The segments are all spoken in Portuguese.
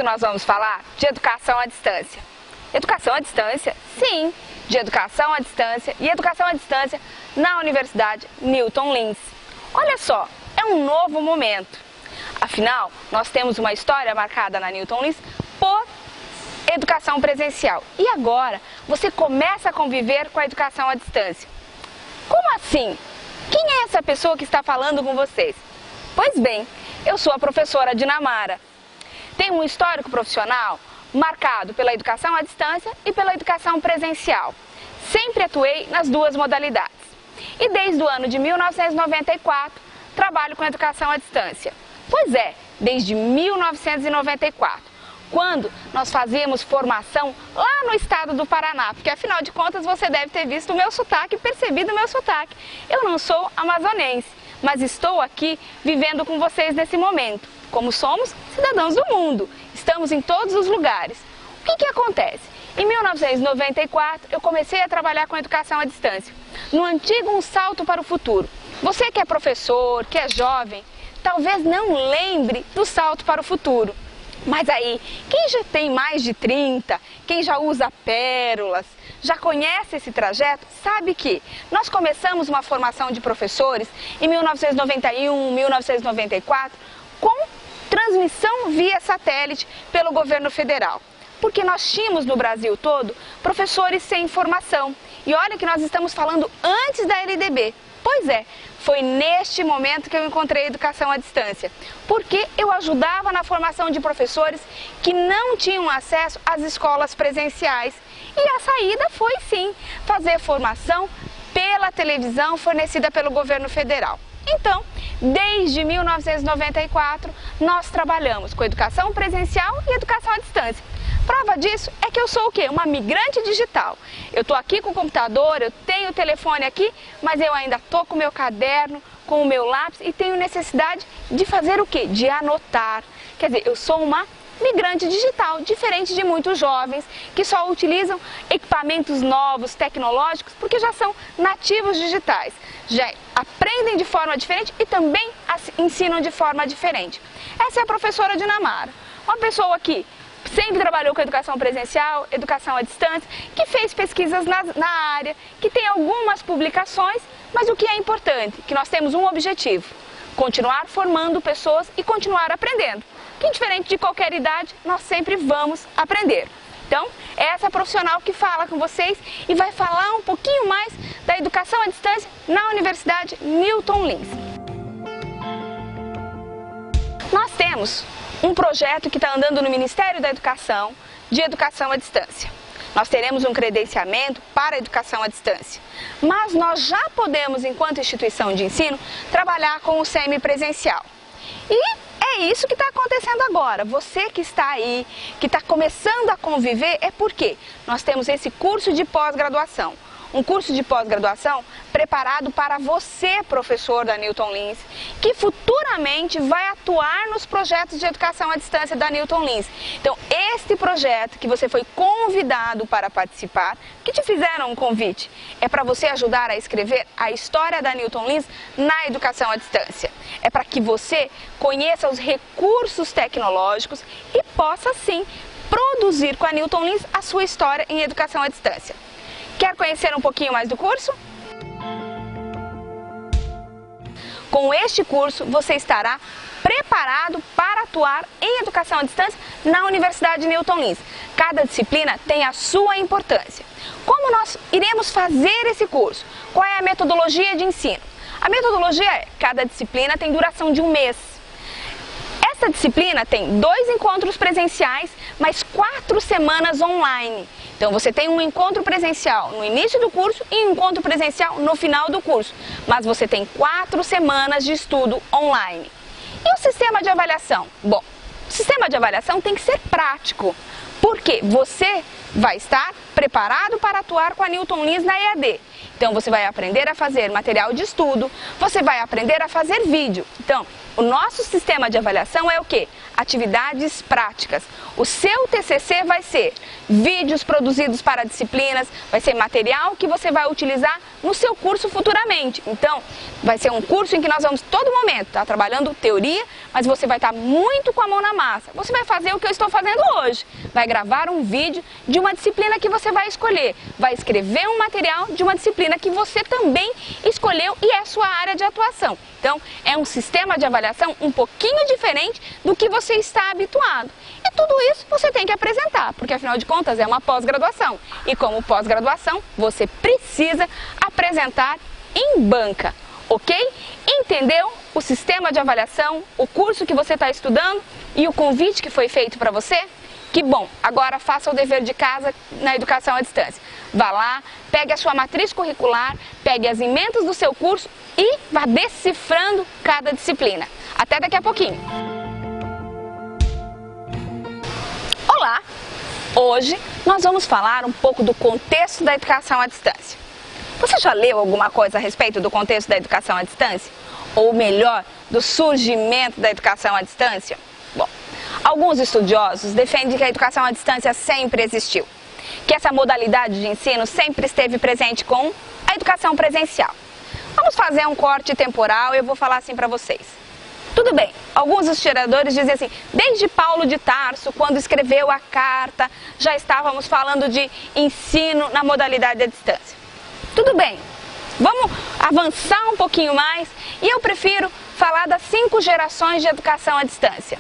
nós vamos falar de educação à distância. Educação à distância? Sim, de educação à distância e educação à distância na Universidade Newton Lins. Olha só, é um novo momento. Afinal, nós temos uma história marcada na Newton Lins por educação presencial. E agora, você começa a conviver com a educação à distância. Como assim? Quem é essa pessoa que está falando com vocês? Pois bem, eu sou a professora Dinamara. Tenho um histórico profissional marcado pela educação à distância e pela educação presencial. Sempre atuei nas duas modalidades. E desde o ano de 1994, trabalho com educação à distância. Pois é, desde 1994, quando nós fazíamos formação lá no estado do Paraná, porque afinal de contas você deve ter visto o meu sotaque e percebido o meu sotaque. Eu não sou amazonense, mas estou aqui vivendo com vocês nesse momento. Como somos cidadãos do mundo, estamos em todos os lugares. O que acontece? Em 1994 eu comecei a trabalhar com educação à distância, no antigo Um Salto para o Futuro. Você que é professor, que é jovem, talvez não lembre do Salto para o Futuro. Mas aí, quem já tem mais de 30, quem já usa pérolas, já conhece esse trajeto, sabe que nós começamos uma formação de professores em 1991, 1994, com transmissão via satélite pelo governo federal. Porque nós tínhamos no Brasil todo professores sem formação. E olha que nós estamos falando antes da LDB. Pois é, foi neste momento que eu encontrei a educação à distância, porque eu ajudava na formação de professores que não tinham acesso às escolas presenciais. E a saída foi sim, fazer formação pela televisão fornecida pelo governo federal. Então, desde 1994, nós trabalhamos com educação presencial e educação à distância. Prova disso é que eu sou o quê? Uma migrante digital. Eu estou aqui com o computador, eu tenho o telefone aqui, mas eu ainda estou com o meu caderno, com o meu lápis e tenho necessidade de fazer o quê? De anotar. Quer dizer, eu sou uma migrante digital, diferente de muitos jovens que só utilizam equipamentos novos, tecnológicos, porque já são nativos digitais. Já aprendem de forma diferente e também ensinam de forma diferente. Essa é a professora Dinamara, uma pessoa que sempre trabalhou com educação presencial, educação à distância, que fez pesquisas na área, que tem algumas publicações, mas o que é importante? Que nós temos um objetivo: continuar formando pessoas e continuar aprendendo. Que diferente de qualquer idade, nós sempre vamos aprender. Então, é essa profissional que fala com vocês e vai falar um pouquinho mais da educação à distância na Universidade Newton Lins. Nós temos um projeto que está andando no Ministério da Educação, de educação à distância. Nós teremos um credenciamento para a educação à distância, mas nós já podemos, enquanto instituição de ensino, trabalhar com o semipresencial. E é isso que está acontecendo agora. Você que está aí, que está começando a conviver, é porque nós temos esse curso de pós-graduação. Um curso de pós-graduação preparado para você, professor da Newton Lins, que futuramente vai atuar nos projetos de educação à distância da Newton Lins. Então, este projeto que você foi convidado para participar, que te fizeram um convite, é para você ajudar a escrever a história da Newton Lins na educação à distância. É para que você conheça os recursos tecnológicos e possa, sim, produzir com a Newton Lins a sua história em educação à distância. Quer conhecer um pouquinho mais do curso? Com este curso, você estará preparado para atuar em educação à distância na Universidade Newton Lins. Cada disciplina tem a sua importância. Como nós iremos fazer esse curso? Qual é a metodologia de ensino? A metodologia é: cada disciplina tem duração de um mês. Essa disciplina tem 2 encontros presenciais, mais 4 semanas online. Então você tem um encontro presencial no início do curso e um encontro presencial no final do curso. Mas você tem 4 semanas de estudo online. E o sistema de avaliação? Bom, o sistema de avaliação tem que ser prático, porque você vai estar preparado para atuar com a Newton Lins na EAD. Então você vai aprender a fazer material de estudo, você vai aprender a fazer vídeo. Então, o nosso sistema de avaliação é o quê? Atividades práticas. O seu TCC vai ser vídeos produzidos para disciplinas, vai ser material que você vai utilizar no seu curso futuramente. Então, vai ser um curso em que nós vamos todo momento estar trabalhando teoria, mas você vai estar muito com a mão na massa. Você vai fazer o que eu estou fazendo hoje. Vai gravar um vídeo de uma disciplina que você vai escolher. Vai escrever um material de uma disciplina que você também escolheu e é sua área de atuação. Então, é um sistema de avaliação um pouquinho diferente do que você está habituado. E tudo isso você tem que apresentar, porque afinal de contas é uma pós-graduação. E como pós-graduação, você precisa apresentar em banca, ok? Entendeu o sistema de avaliação, o curso que você está estudando e o convite que foi feito para você? Que bom! Agora faça o dever de casa na educação à distância. Vá lá, pegue a sua matriz curricular, pegue as emendas do seu curso e vá decifrando cada disciplina. Até daqui a pouquinho! Olá! Hoje nós vamos falar um pouco do contexto da educação à distância. Você já leu alguma coisa a respeito do contexto da educação à distância? Ou melhor, do surgimento da educação à distância? Bom, alguns estudiosos defendem que a educação à distância sempre existiu, que essa modalidade de ensino sempre esteve presente com a educação presencial. Vamos fazer um corte temporal e eu vou falar assim para vocês. Tudo bem, alguns historiadores dizem assim, desde Paulo de Tarso, quando escreveu a carta, já estávamos falando de ensino na modalidade à distância. Tudo bem, vamos avançar um pouquinho mais e eu prefiro falar das 5 gerações de educação à distância.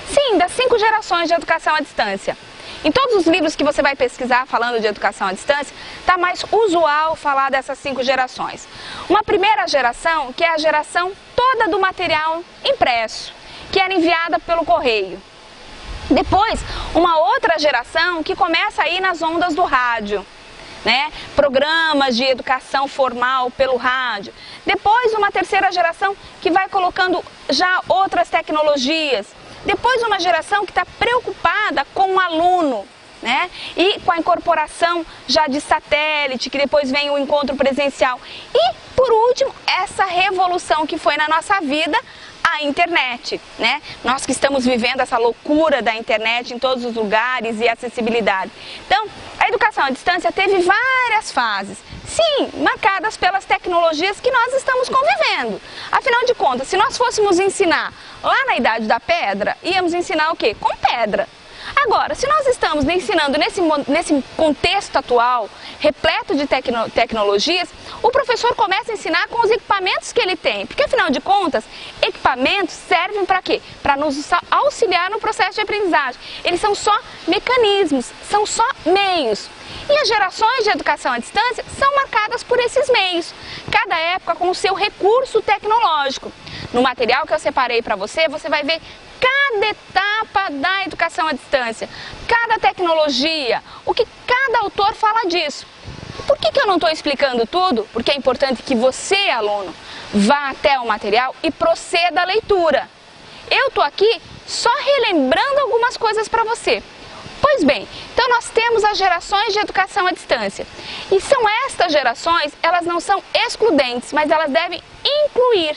Sim, das 5 gerações de educação à distância. Em todos os livros que você vai pesquisar falando de educação à distância, está mais usual falar dessas 5 gerações. Uma primeira geração, que é a geração toda do material impresso, que era enviada pelo correio. Depois, uma outra geração que começa aí nas ondas do rádio, né? Programas de educação formal pelo rádio. Depois, uma terceira geração que vai colocando já outras tecnologias. Depois, uma geração que está preocupada com o aluno, né? E com a incorporação já de satélite, que depois vem o encontro presencial. E, por último, essa revolução que foi na nossa vida, a internet, né? Nós que estamos vivendo essa loucura da internet em todos os lugares e acessibilidade. Então, a educação à distância teve várias fases. Sim, marcadas pelas tecnologias que nós estamos convivendo. Afinal de contas, se nós fôssemos ensinar lá na Idade da Pedra, íamos ensinar o quê? Com pedra. Agora, se nós estamos ensinando nesse contexto atual, repleto de tecnologias, o professor começa a ensinar com os equipamentos que ele tem. Porque, afinal de contas, equipamentos servem para quê? Para nos auxiliar no processo de aprendizagem. Eles são só mecanismos, são só meios. E as gerações de educação à distância são marcadas por esses meios, cada época com o seu recurso tecnológico. No material que eu separei para você, você vai ver cada etapa da educação à distância, cada tecnologia, o que cada autor fala disso. Por que eu não estou explicando tudo? Porque é importante que você, aluno, vá até o material e proceda à leitura. Eu estou aqui só relembrando algumas coisas para você. Pois bem, então nós temos as gerações de educação à distância. E são estas gerações, elas não são excludentes, mas elas devem incluir.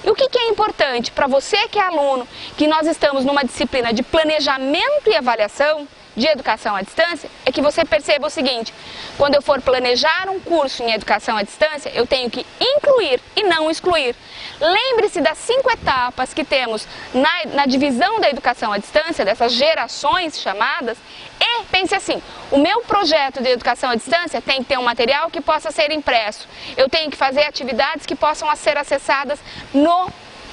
E o que é importante para você que é aluno, que nós estamos numa disciplina de planejamento e avaliação de educação à distância, é que você perceba o seguinte: quando eu for planejar um curso em educação à distância, eu tenho que incluir e não excluir. Lembre-se das 5 etapas que temos na divisão da educação à distância, dessas gerações chamadas, e pense assim: o meu projeto de educação à distância tem que ter um material que possa ser impresso, eu tenho que fazer atividades que possam ser acessadas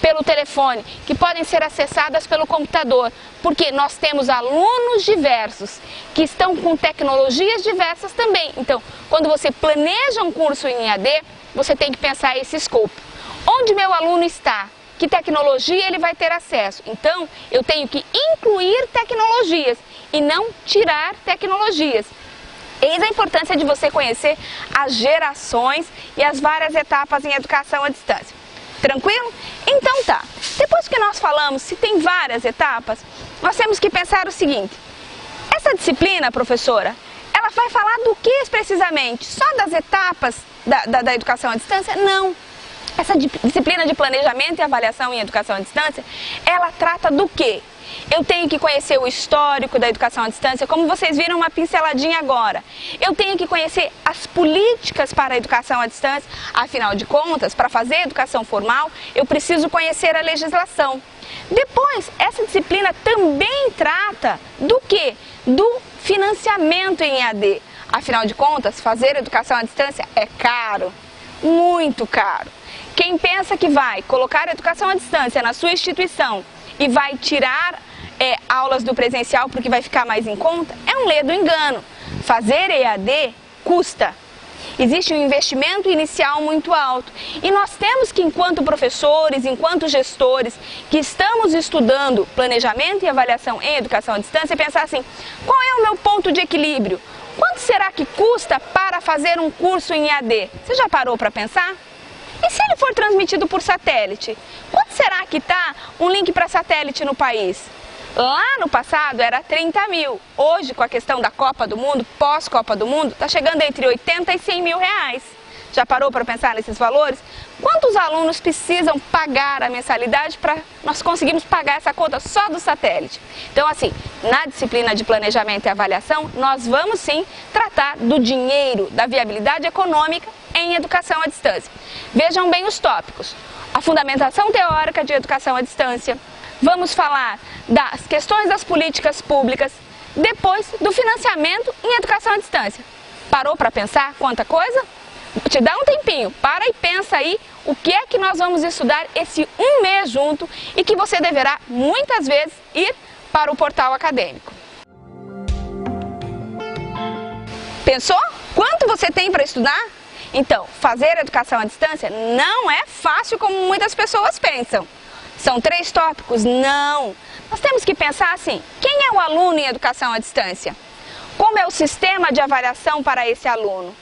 pelo telefone, que podem ser acessadas pelo computador, porque nós temos alunos diversos, que estão com tecnologias diversas também. Então, quando você planeja um curso em EAD, você tem que pensar esse escopo. Onde meu aluno está? Que tecnologia ele vai ter acesso? Então, eu tenho que incluir tecnologias e não tirar tecnologias. Eis a importância de você conhecer as gerações e as várias etapas em educação à distância. Tranquilo? Então tá. Depois que nós falamos se tem várias etapas, nós temos que pensar o seguinte: essa disciplina, professora, ela vai falar do que precisamente? Só das etapas da educação à distância? Não. Essa disciplina de planejamento e avaliação em educação à distância, ela trata do quê? Eu tenho que conhecer o histórico da educação à distância, como vocês viram uma pinceladinha agora. Eu tenho que conhecer as políticas para a educação à distância. Afinal de contas, para fazer educação formal, eu preciso conhecer a legislação. Depois, essa disciplina também trata do quê? Do financiamento em EAD. Afinal de contas, fazer educação à distância é caro, muito caro. Quem pensa que vai colocar a educação à distância na sua instituição e vai tirar aulas do presencial porque vai ficar mais em conta, é um ledo engano. Fazer EAD custa. Existe um investimento inicial muito alto e nós temos que, enquanto professores, enquanto gestores que estamos estudando planejamento e avaliação em educação à distância, pensar assim, qual é o meu ponto de equilíbrio? Quanto será que custa para fazer um curso em EAD? Você já parou para pensar? E se ele for transmitido por satélite? Quanto será que está um link para satélite no país? Lá no passado era 30 mil. Hoje, com a questão da Copa do Mundo, pós-Copa do Mundo, está chegando entre 80 e 100 mil reais. Já parou para pensar nesses valores? Quantos alunos precisam pagar a mensalidade para nós conseguirmos pagar essa conta só do satélite? Então, assim, na disciplina de planejamento e avaliação, nós vamos sim tratar do dinheiro, da viabilidade econômica em educação à distância. Vejam bem os tópicos. A fundamentação teórica de educação à distância. Vamos falar das questões das políticas públicas. Depois, do financiamento em educação à distância. Parou para pensar quanta coisa? Te dá um tempinho, para e pensa aí o que é que nós vamos estudar esse um mês junto e que você deverá muitas vezes ir para o portal acadêmico. Pensou? Quanto você tem para estudar? Então, fazer educação à distância não é fácil como muitas pessoas pensam. São 3 tópicos? Não. Nós temos que pensar assim, quem é o aluno em educação à distância? Como é o sistema de avaliação para esse aluno?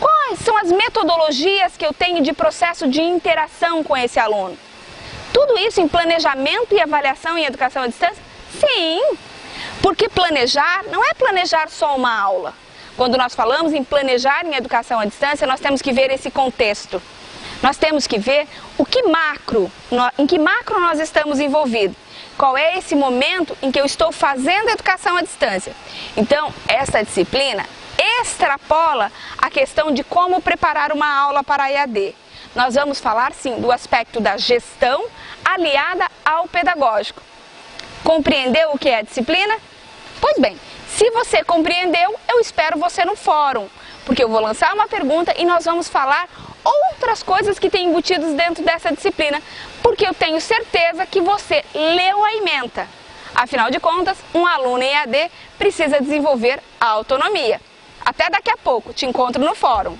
Quais são as metodologias que eu tenho de processo de interação com esse aluno? Tudo isso em planejamento e avaliação em educação à distância? Sim, porque planejar não é planejar só uma aula. Quando nós falamos em planejar em educação à distância, nós temos que ver esse contexto. Nós temos que ver em que macro nós estamos envolvidos. Qual é esse momento em que eu estou fazendo educação à distância? Então, essa disciplina extrapola a questão de como preparar uma aula para a EAD. Nós vamos falar, sim, do aspecto da gestão aliada ao pedagógico. Compreendeu o que é a disciplina? Pois bem, se você compreendeu, eu espero você no fórum, porque eu vou lançar uma pergunta e nós vamos falar outras coisas que tem embutidos dentro dessa disciplina, porque eu tenho certeza que você leu a ementa. Afinal de contas, um aluno em EAD precisa desenvolver a autonomia. Até daqui a pouco, te encontro no fórum.